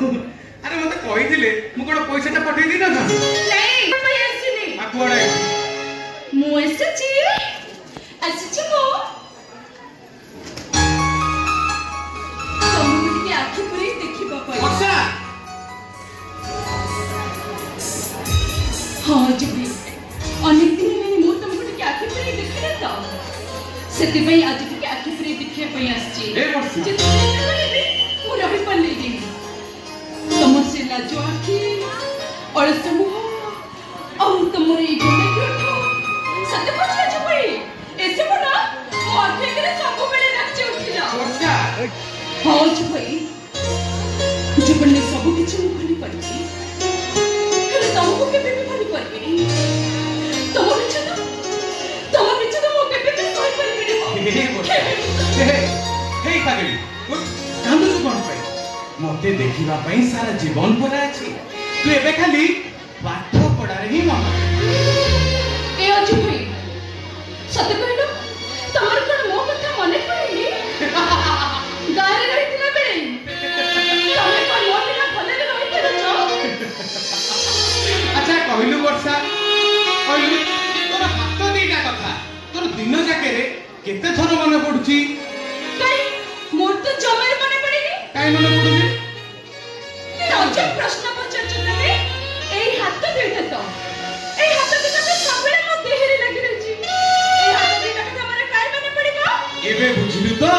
अरे मत कही मु कौन पैसा पठे दी ना हाँ जी अनेक दिन मैंने मो तुमको टिके आखि पुरी देखले तो सेति पई आज टिके आखि पुरी देखिया पई आछि ए वर्ष जे तोरे पूरा भी पल्ले दी तुम से लाजो आखि और समूह और तुमरे ई गोले उठो सत्य पछा छ पई ऐसे बोला मो आखि करे सब बेले नाचे उठिला वर्षा हाँ जी भाई जीवन में सब किछ मु भली पड़छि तुमको केबे भी भली परबिनी तुम बिच तो मो केबे भी सही परबिनी हे कागली कांदु कोन पे मते देखिबा पई सारा जीवन परा अछि तू एबे खाली पाठ पढा रे ही मन ए अजू भाई सत्य कहलो तमर कोन मो कथा मने पड़िनी गारे रहितिला बेले तमे कोन मो बिना भले रहि परछो अच्छा कहलु वर्षा कहलु तोर हाथ दीटा कथा तोर दिन जाके रे केते थर मन पडुची काई मोर तो जमेर मने पड़िनी काई मन पडुची राजा प्रश्न पचार तमे एई हाथ दीटा तो एई हाथ दीटा तो सबले मो देहरे लागि रहची एई हाथ दीटा कथा मारे काई मने पड़िबो एबे बुझलु तो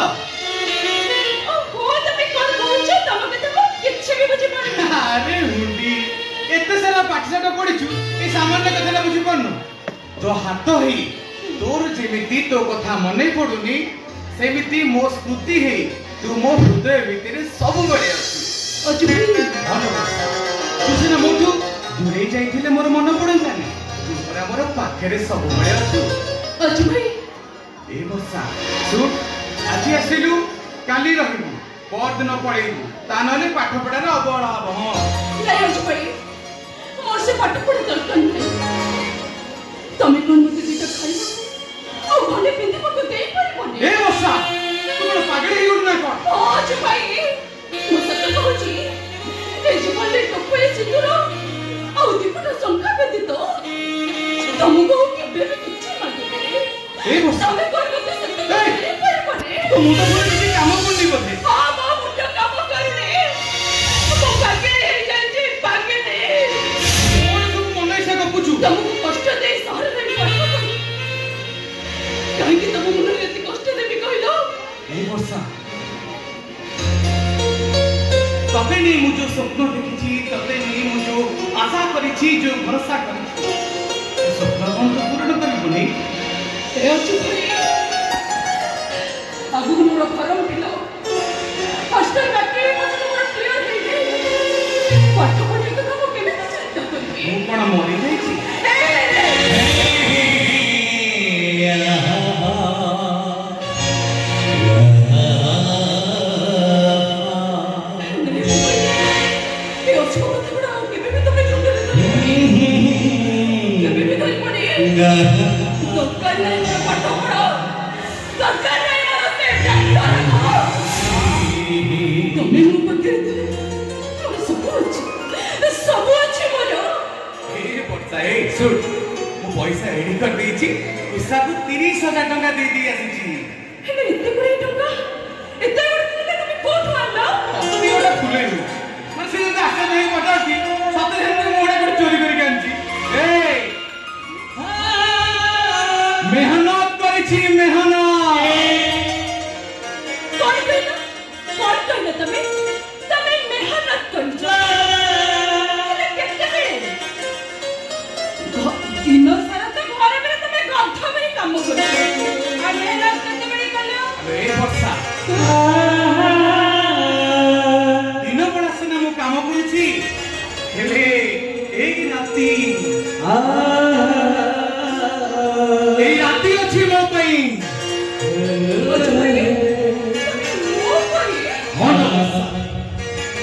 ओ हो तमे कोन कहछ तमे कथा किछ भी बुझी पानी अरे हुंडी एते सारा पाठशाठ पढिछु ए सामान्य कथा बुझी पन्नु तो हाथ हेई तोर जेमिति तो कथा मने पडुनी सेमिति मो स्मृति हेई तू मो हृदय भितरे सब बळे अछि अजू तू सिना मोठू दूरे जाइथिले मोर मन पडंतानी तू पर हमर पाखरे सब बळे अछि अजू भाई ए बसा सुन आज आसिलु काली रहिबु परदिन पळेबु ता नले पाठ पढार अबळा हबो नहीं अजू भाई मोर से पाठ पढ़े दरकार नहीं तमे कोन मते दीटा खाइबो ओ भले पिंदी मको देई परिबोनी ए बसा तू कोन पागल हेइ उड़ ना कोन ओ अजू भाई मो सत्य कहूची ए जीवन में टोपे सिंदूर औ दीपट संख्या बेदी तो तुमको केबे भी किछ मागे ए बसा तमे कोन मते सत्य देई परिबोनी तू मुंडा बोले किछि काम करनी बोधे हां बा मुंडा काम करने मो भागे जाई जे भागे ने कोन तू मने से गपुछु तुमको कष्ट दे सहर में पड़ो काहे कि तुम मन में इतनी कष्ट देबी कहलो ए बसा तबे नहीं मुझे स्वप्न देखिछि तबे नहीं मुझे आशा करिछि जो भरोसा करिछि स्वप्न कोन तो पूर्ण करबुनी ए अचु भाई आगु मोर फरम पिलो कष्ट काटे मत मोर क्लियर हे गई पाठ पढ़े तो हम केबे चिंता करबी मु कोन मरि जाइछि पैसा एडी कर देछि उसा को 30,000 टका दे दी आसी हेले इते गुरे टका इते गुरे तुम कोठ मारलो तुम एटा फुले हो मन से जे आसे नहीं पटाती सते हेते मोडा कर चोरी कर कांची ए मेहनत करिछि मेहनत कोन कहलो तमे मेहनत करछो हेले केते बेले दिन सारा तो घरे में तमे गंठ में काम करो आ मेहनत करते बड़ी कलो अरे वर्षा दिन बड़ा से मु काम करूछि हेले एक राती ए राती अछि मो पई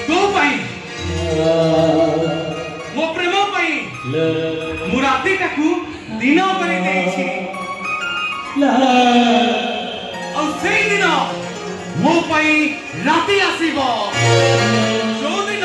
तो पई मो प्रेम पई मु राती टाकू दिन करे देछि और सेई दिन मो पई राती आसीबो जो दिन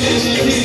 Thank you.